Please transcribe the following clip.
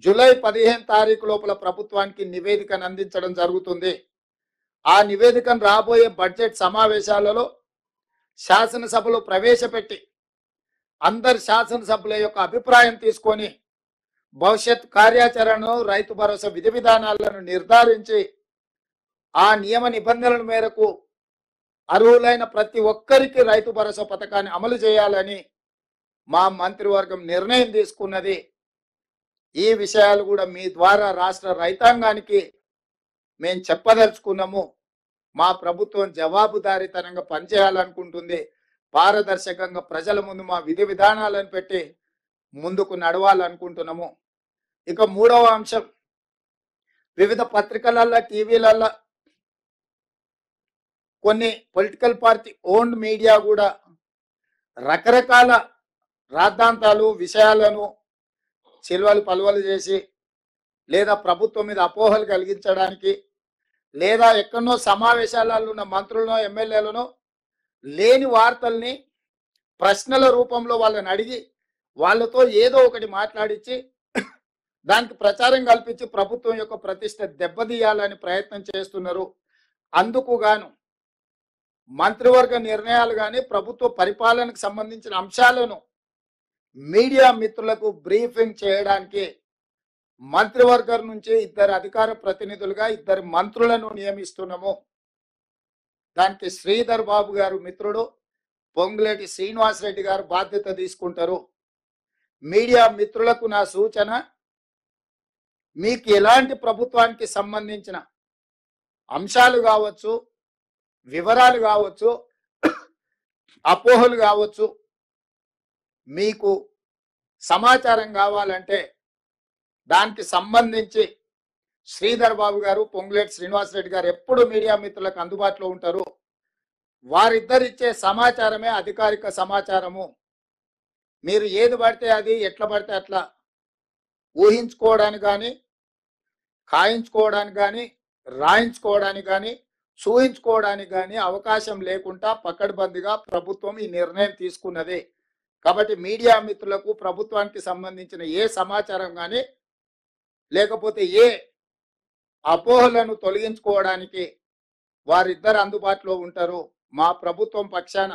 July 15 తారీఖు లోపల ప్రభుత్వానికి నివేదికను అందించడం జరుగుతుంది. ఆ నివేదికను రాబోయే బడ్జెట్ సమావేశాలలో శాసనసభలో ప్రవేశపెట్టి అందరి శాసనసభ్యుల యొక్క అభిప్రాయం తీసుకొని భవిష్యత్ కార్యాచరణను, రైతు భరోసా విధి విధానాలను నిర్ధారించి ఆ నియమ నిబంధనల మేరకు అర్హులైన ప్రతి ఒక్కరికి రైతు భరోసా పథకాన్ని అమలు చేయాలని మా మంత్రివర్గం నిర్ణయం తీసుకున్నది. ఈ విషయాలు కూడా మీ ద్వారా రాష్ట్ర రైతాంగానికి మేము చెప్పదలుచుకున్నాము. మా ప్రభుత్వం జవాబుదారీతనంగా పనిచేయాలనుకుంటుంది. పారదర్శకంగా ప్రజల ముందు మా విధి విధానాలను పెట్టి ముందుకు నడవాలనుకుంటున్నాము. ఇక మూడవ అంశం, వివిధ పత్రికలల్లో, టీవీలల్లో కొన్ని పొలిటికల్ పార్టీ ఓన్డ్ మీడియా కూడా రకరకాల రాద్ధాంతాలు, విషయాలను చిల్వలు పలువలు చేసి లేదా ప్రభుత్వం మీద అపోహలు కలిగించడానికి లేదా ఎక్కడనో సమావేశాలలో ఉన్న మంత్రులను, ఎమ్మెల్యేలను లేని వార్తల్ని ప్రశ్నల రూపంలో వాళ్ళని అడిగి వాళ్ళతో ఏదో ఒకటి మాట్లాడించి దానికి ప్రచారం కల్పించి ప్రభుత్వం యొక్క ప్రతిష్ట దెబ్బతీయాలని ప్రయత్నం చేస్తున్నారు. అందుకు గాను మంత్రివర్గ నిర్ణయాలు కానీ ప్రభుత్వ పరిపాలనకు సంబంధించిన అంశాలను మీడియా మిత్రులకు బ్రీఫింగ్ చేయడానికి మంత్రివర్గం నుంచి 2 అధికార ప్రతినిధులుగా 2 మంత్రులను నియమిస్తున్నాము. దానికి శ్రీధర్ బాబు గారు మిత్రుడు, పొంగులేటి శ్రీనివాసరెడ్డి గారు బాధ్యత తీసుకుంటారు. మీడియా మిత్రులకు నా సూచన, మీకు ఎలాంటి ప్రభుత్వానికి సంబంధించిన అంశాలు కావచ్చు, వివరాలు కావచ్చు, అపోహలు కావచ్చు, మీకు సమాచారం కావాలంటే దానికి సంబంధించి శ్రీధర్ బాబు గారు, పొంగులేటి శ్రీనివాసరెడ్డి గారు ఎప్పుడు మీడియా మిత్రులకు అందుబాటులో ఉంటారు. వారిద్దరిచ్చే సమాచారమే అధికారిక సమాచారము. మీరు ఏది పడితే అది, ఎట్లా పడితే అట్లా ఊహించుకోవడానికి కానీ, ఖాయించుకోవడానికి కానీ, రాయించుకోవడానికి కానీ, చూయించుకోవడానికి కానీ అవకాశం లేకుండా పకడ్బందీగా ప్రభుత్వం ఈ నిర్ణయం తీసుకున్నది. కాబట్టి మీడియా మిత్రులకు ప్రభుత్వానికి సంబంధించిన ఏ సమాచారం కానీ లేకపోతే ఏ అపోహలను తొలగించుకోవడానికి వారిద్దరు అందుబాటులో ఉంటారు. మా ప్రభుత్వం పక్షాన